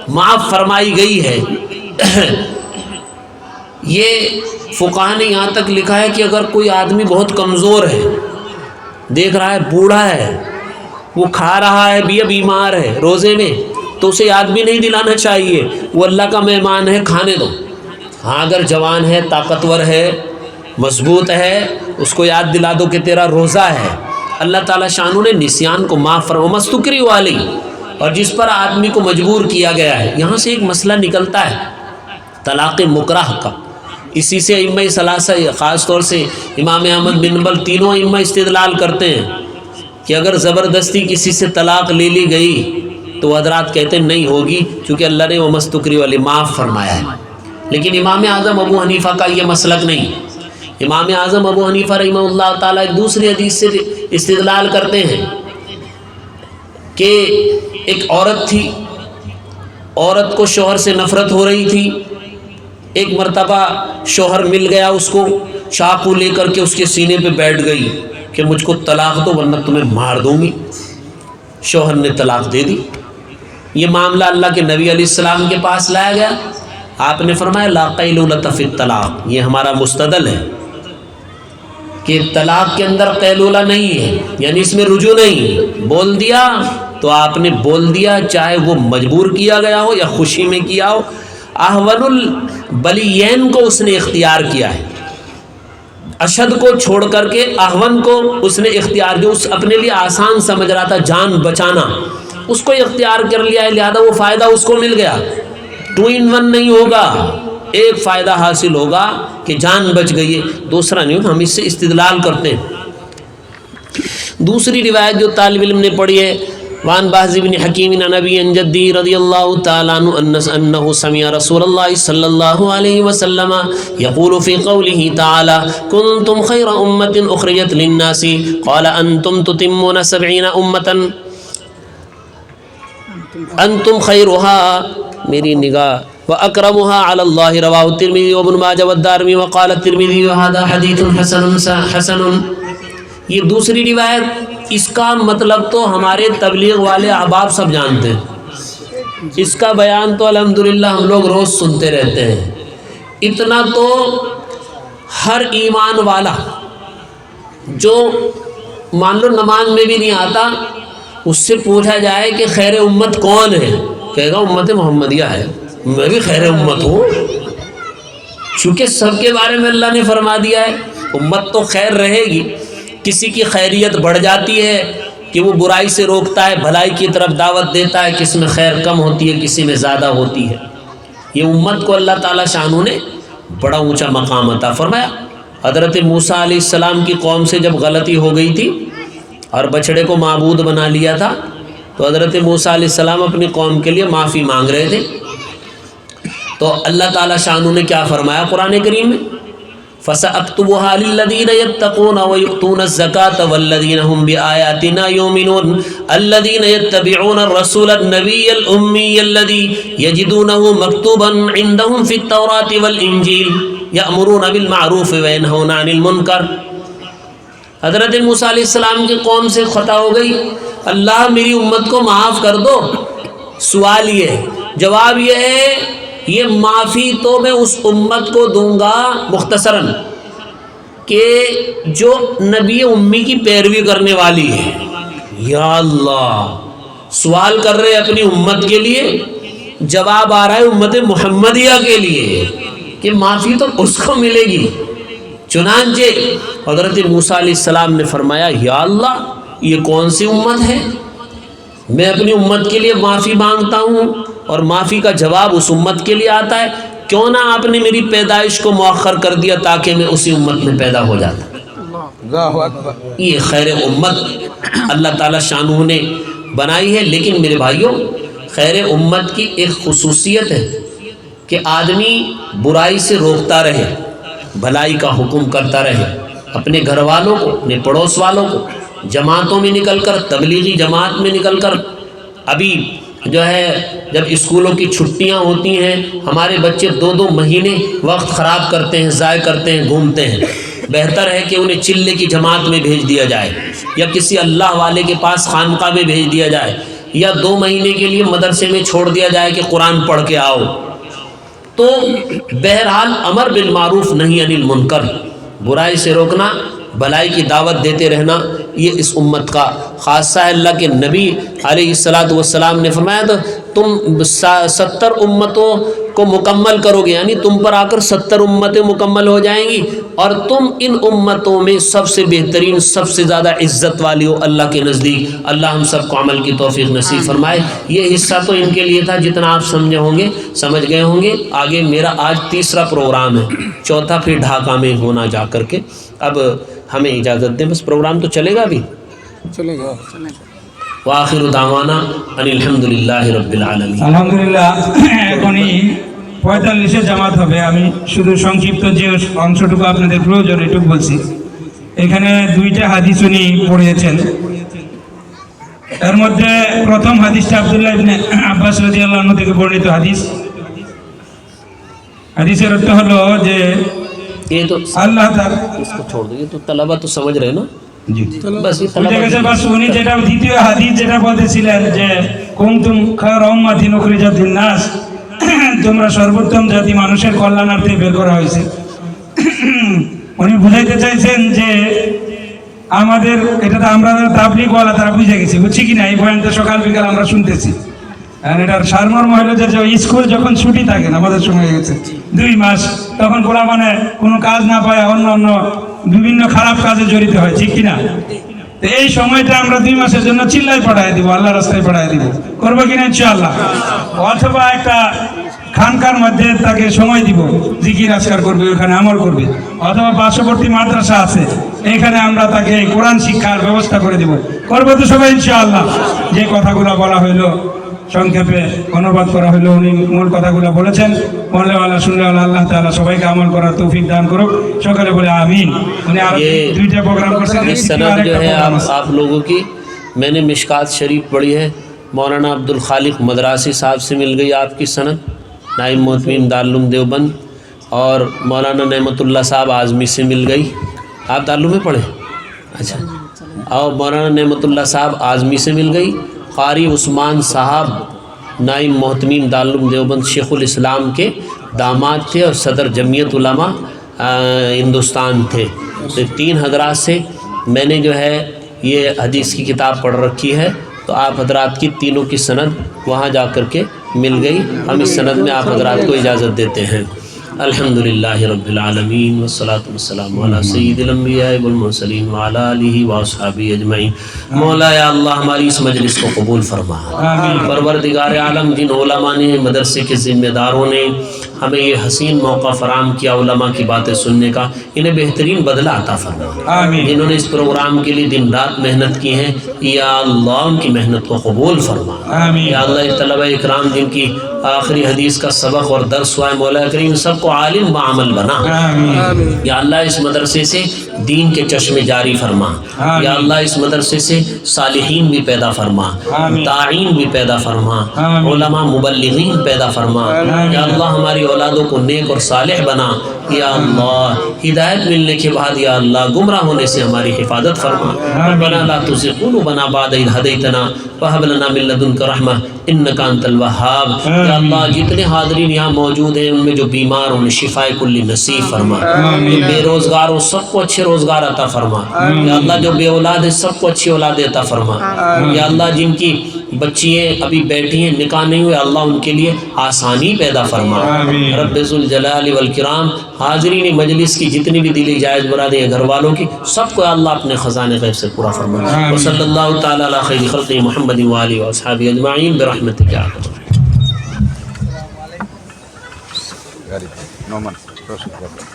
معاف فرمائی گئی ہے۔ یہ فقہاء نے یہاں تک لکھا ہے کہ اگر کوئی آدمی بہت کمزور ہے، دیکھ رہا ہے بوڑھا ہے، وہ کھا رہا ہے بھی بیمار ہے روزے میں، تو اسے یاد بھی نہیں دلانا چاہیے، وہ اللہ کا مہمان ہے، کھانے دو۔ ہاں اگر جوان ہے، طاقتور ہے، مضبوط ہے، اس کو یاد دلا دو کہ تیرا روزہ ہے۔ اللہ تعالیٰ شانہ نے نسیان کو معاف فرمایا، مستکری والی، اور جس پر آدمی کو مجبور کیا گیا ہے۔ یہاں سے ایک مسئلہ نکلتا ہے طلاق مکرہ کا، اسی سے ائمہ ثلاثہ خاص طور سے امام احمد بن حنبل تینوں ائمہ استدلال کرتے ہیں کہ اگر زبردستی کسی سے طلاق لے لی گئی تو حضرات کہتے ہیں نہیں ہوگی، چونکہ اللہ نے وہ مستکری والی معاف فرمایا ہے۔ لیکن امام اعظم ابو حنیفہ کا یہ مسلک نہیں۔ امام اعظم ابو حنیفہ رحمہ اللہ تعالیٰ ایک دوسری حدیث سے استدلال کرتے ہیں کہ ایک عورت تھی، عورت کو شوہر سے نفرت ہو رہی تھی، ایک مرتبہ شوہر مل گیا اس کو، چاقو لے کر کے اس کے سینے پہ بیٹھ گئی کہ مجھ کو طلاق دو ورنہ تمہیں مار دوں گی۔ شوہر نے طلاق دے دی۔ یہ معاملہ اللہ کے نبی علیہ السلام کے پاس لایا گیا، آپ نے فرمایا لا قیلولۃ فی الطلاق، یہ ہمارا مستدل ہے کہ طلاق کے اندر قیلولہ نہیں ہے، یعنی اس میں رجوع نہیں۔ بول دیا تو آپ نے بول دیا، چاہے وہ مجبور کیا گیا ہو یا خوشی میں کیا ہو۔ احون البلیین کو اس نے اختیار کیا ہے، اشد کو چھوڑ کر کے احون کو اس نے اختیار، جو اس اپنے لیے آسان سمجھ رہا تھا جان بچانا، اس کو اختیار کر لیا ہے، لہذا وہ فائدہ اس کو مل گیا۔ 2 in 1 نہیں ہوگا، ایک فائدہ حاصل ہوگا کہ جان بچ گئی ہے، دوسرا نہیں ہوگا۔ ہم اس سے استدلال کرتے ہیں۔ دوسری روایت جو طالب علم نے پڑھی ہے، وان بحز بن حکیم عن ابی عن جدی رضی اللہ تعالی عنہ انہ سمع رسول اللہ صلی اللہ علیہ وسلم یقول فی قوله تعالی کنتم خیر امت اخرجت للناس قال انتم تتمون 70 امتا انتم خیرها، میری نگاہ، واکرمها علی اللہ، رواه الترمذی وابن ماجہ والدارمی وقال الترمذی هذا حدیث حسن۔ یہ دوسری روایت، اس کا مطلب تو ہمارے تبلیغ والے احباب سب جانتے ہیں، اس کا بیان تو الحمدللہ ہم لوگ روز سنتے رہتے ہیں. اتنا تو ہر ایمان والا جو مان لو نماز میں بھی نہیں آتا، اس سے پوچھا جائے کہ خیر امت کون ہے، کہے گا امت محمدیہ ہے. میں بھی خیر امت ہوں، چونکہ سب کے بارے میں اللہ نے فرما دیا ہے امت تو خیر رہے گی. کسی کی خیریت بڑھ جاتی ہے کہ وہ برائی سے روکتا ہے، بھلائی کی طرف دعوت دیتا ہے، کسی میں خیر کم ہوتی ہے، کسی میں زیادہ ہوتی ہے. یہ امت کو اللہ تعالیٰ شانو نے بڑا اونچا مقام عطا فرمایا. حضرت موسیٰ علیہ السلام کی قوم سے جب غلطی ہو گئی تھی اور بچڑے کو معبود بنا لیا تھا، تو حضرت موسیٰ علیہ السلام اپنی قوم کے لیے معافی مانگ رہے تھے. تو اللہ تعالیٰ شانو نے کیا فرمایا قرآن کریم میں؟ فَسَأَكْتُبُهَا لِلَّذِينَ يَتَّقُونَ وَيُؤْتُونَ الزَّكَاةَ وَالَّذِينَ هُمْ بِآيَاتِنَا يُؤْمِنُونَ الَّذِينَ يَتَّبِعُونَ الرَّسُولَ النَّبِيَّ الْأُمِّيَّ الَّذِي يَجِدُونَهُ مَكْتُوبًا عِندَهُمْ فِي التَّوْرَاةِ وَالْإِنْجِيلِ يَأْمُرُونَ بِالْمَعْرُوفِ وَيَنْهَوْنَ عَنِ الْمُنكَرِ. حضرت موسیٰ علیہ السلام کی قوم سے خطا ہو گئی، اللہ میری امت کو معاف کر دو. سوال یہ ہے، جواب یہ ہے، یہ معافی تو میں اس امت کو دوں گا مختصراً کہ جو نبی امی کی پیروی کرنے والی ہے. یا اللہ، سوال کر رہے اپنی امت کے لیے، جواب آ رہا ہے امت محمدیہ کے لیے کہ معافی تو اس کو ملے گی. چنانچہ حضرت موسیٰ علیہ السلام نے فرمایا یا اللہ یہ کون سی امت ہے، میں اپنی امت کے لیے معافی مانگتا ہوں اور معافی کا جواب اس امت کے لیے آتا ہے. کیوں نہ آپ نے میری پیدائش کو مؤخر کر دیا تاکہ میں اسی امت میں پیدا ہو جاتا. اللہ اکبر. یہ خیر امت اللہ تعالیٰ شانہ نے بنائی ہے. لیکن میرے بھائیوں، خیر امت کی ایک خصوصیت ہے کہ آدمی برائی سے روکتا رہے، بھلائی کا حکم کرتا رہے، اپنے گھر والوں کو، اپنے پڑوس والوں کو، جماعتوں میں نکل کر، تبلیغی جماعت میں نکل کر. ابھی جو ہے جب اسکولوں کی چھٹیاں ہوتی ہیں، ہمارے بچے 2 مہینے وقت خراب کرتے ہیں، ضائع کرتے ہیں، گھومتے ہیں. بہتر ہے کہ انہیں چلے کی جماعت میں بھیج دیا جائے یا کسی اللہ والے کے پاس خانقاہ میں بھیج دیا جائے یا 2 مہینے کے لیے مدرسے میں چھوڑ دیا جائے کہ قرآن پڑھ کے آؤ. تو بہرحال امر بالمعروف نہی عن المنکر، برائی سے روکنا، بھلائی کی دعوت دیتے رہنا، یہ اس امت کا خاصہ ہے. اللہ کے نبی علیہ السلام نے فرمایا تھا تم 70 امتوں کو مکمل کرو گے، یعنی تم پر آ کر 70 امتیں مکمل ہو جائیں گی اور تم ان امتوں میں سب سے بہترین، سب سے زیادہ عزت والی ہو اللہ کے نزدیک. اللہ ہم سب کو عمل کی توفیق نصیب فرمائے. یہ حصہ تو ان کے لیے تھا جتنا آپ سمجھے ہوں گے، سمجھ گئے ہوں گے. آگے میرا آج تیسرا پروگرام ہے، چوتھا پھر ڈھاکہ میں ہونا جا کر کے. اب ہمیں اجازت دیں، بس پروگرام تو چلے گا ابھی. چلے گا. وآخر دعوانا ان الحمدللہ رب العالمین. আলহামদুলিল্লাহ এখনই 45-এ জামাত হবে। আমি শুধু সংক্ষিপ্ত যে অংশটুকু আপনাদের প্রয়োজন এটুকু বলছি। এখানে 2টা হাদিস উনি পড়িয়েছেন। এর মধ্যে প্রথম হাদিসটা আব্দুল্লাহ ইবনে আব্বাস রাদিয়াল্লাহু আনহু থেকে বর্ণিত হাদিস। হাদিসের অর্থ হলো যে یہ تو আল্লাহ তাআলা اس کو چھوڑ دو، یہ تو طلبہ تو سمجھ رہے نا. জি بس یہ বুঝে গেছে। طلبہ বাস উনি যেটা দ্বিতীয় হাদিস যেটা বলতেছিলেন যে কুনতুম খায়রা উম্মাতিন উখরিজাত লিন-নাস, তোমরা সর্বোত্তম জাতি, মানুষের কল্যাণার্থে বের করা হয়েছে। উনি বুঝাইতে চাইছেন যে আমাদের এটা তো আমরা তাবলীগওয়ালা তারা বুঝে গেছি, বুঝছি কিনা, এই বয়ানটা সকাল বিকাল আমরা শুনতেছি। আর এটার সারমর্ম হলো যে স্কুল যখন ছুটি থাকে না, আমাদের সময় হয়ে গেছে 2 মাস, তখন পোলা মানে কোনো কাজ না পায় অন্য অন্য বিভিন্ন খারাপ কাজে জড়িত হয়, ঠিক কিনা? তো এই সময়টা আমরা 2 মাসের জন্য চিল্লাই পড়ায় দিব, আল্লাহ রাস্তায় পড়ায় দিব, করবো কিনা ইনশাআল্লাহ? অথবা একটা খানকার মধ্যে তাকে সময় দিব, জিকির আজকার করবে, ওখানে আমল করবে। অথবা পার্শ্ববর্তী মাদ্রাসা আছে, এখানে আমরা তাকে কোরআন শিক্ষার ব্যবস্থা করে দিব, করবো তো সবাই ইনশাআল্লাহ? যে কথাগুলো বলা হইলো সংক্ষেপে অনুবাদ করা হলো, উনি মূল কথাগুলো বলেছেন। বললেওয়ালা শুনলেওয়ালা আল্লাহ তাআলা সবাইকে আমল করার তৌফিক দান করুক, সকলে বলে আমিন। উনি আরো 2টা প্রোগ্রাম করছেন। یہ سند جو ہے آپ لوگوں کی میں نے مشکات شریف پڑھی ہے، مولانا عبدالخالق مدراسی صاحب سے مل گئی آپ کی سند، نائب محتمین دارالعلوم دیوبند، اور مولانا نعمت اللہ صاحب اعظمی سے مل گئی. آپ دارالعلوم میں پڑھیں؟ اچھا. اور مولانا نعمت اللہ صاحب اعظمی سے مل گئی. قاری عثمان صاحب نائب محتمین دارالعلوم دیوبند شیخ الاسلام کے داماد تھے اور صدر جمعیت علماء ہندوستان تھے. تو 3 حضرات سے میں نے جو ہے یہ حدیث کی کتاب پڑھ رکھی ہے. تو آپ حضرات کی تینوں کی سند وہاں جا کر کے مل گئی. ہم اس سند میں آپ حضرات کو اجازت دیتے ہیں. الحمدللہ رب العالمین والصلاة والسلام علی سید الانبیاء والمرسلین وعلی آلہ واصحابہ اجمعین. مولا یا اللہ ہماری اس مجلس کو قبول فرما. پروردگار عالم جن علماء نے مدرسے کے ذمہ داروں نے ہمیں یہ حسین موقع فراہم کیا علماء کی باتیں سننے کا, انہیں بہترین بدلہ عطا فرما. جنہوں نے اس پروگرام کے لیے دن رات محنت کی ہے یا اللہ ان کی محنت کو قبول فرما. یا اللہ طلبہ اکرام جن کی آخری حدیث کا سبق اور درس ہوا ہے مولا کریم سب کو عالم بعمل بنا. یا اللہ اس مدرسے سے دین کے چشمے جاری فرما. یا اللہ اس مدرسے سے صالحین بھی پیدا فرما, داعین بھی پیدا فرما, علماء مبلغین پیدا فرما. یا اللہ ہماری اولادوں کو نیک اور صالح بنا. یا اللہ ہدایت ملنے کے بعد یا اللہ گمراہ ہونے سے ہماری حفاظت فرما. ربنا لا تزغ قلوبنا بعد إذ هديتنا وهب لنا من لدنك رحمة إنك أنت الوهاب. یا اللہ جتنے حاضرین یہاں موجود ہیں ان میں جو بیمار انہیں شفائے کلی نصیب فرما. جو بے روزگار ہو سب کو اچھے روزگار عطا فرما. یا اللہ جو بے اولاد ہے سب کو اچھی اولاد عطا فرما. یا اللہ جن کی بچیاں ابھی بیٹھی ہیں نکاح نہیں ہوئے اللہ ان کے لیے آسانی پیدا فرما. رب ذوالجلال والکرام حاضرین مجلس کی جتنی بھی دلی جائز مرادیں ہیں گھر والوں کی سب کو اللہ اپنے خزانے غیب سے پورا فرما. وصلی اللہ تعالی علی خیر خلق محمد وآلہ واصحابہ اجمعین برحمتک یا ارحم الراحمین.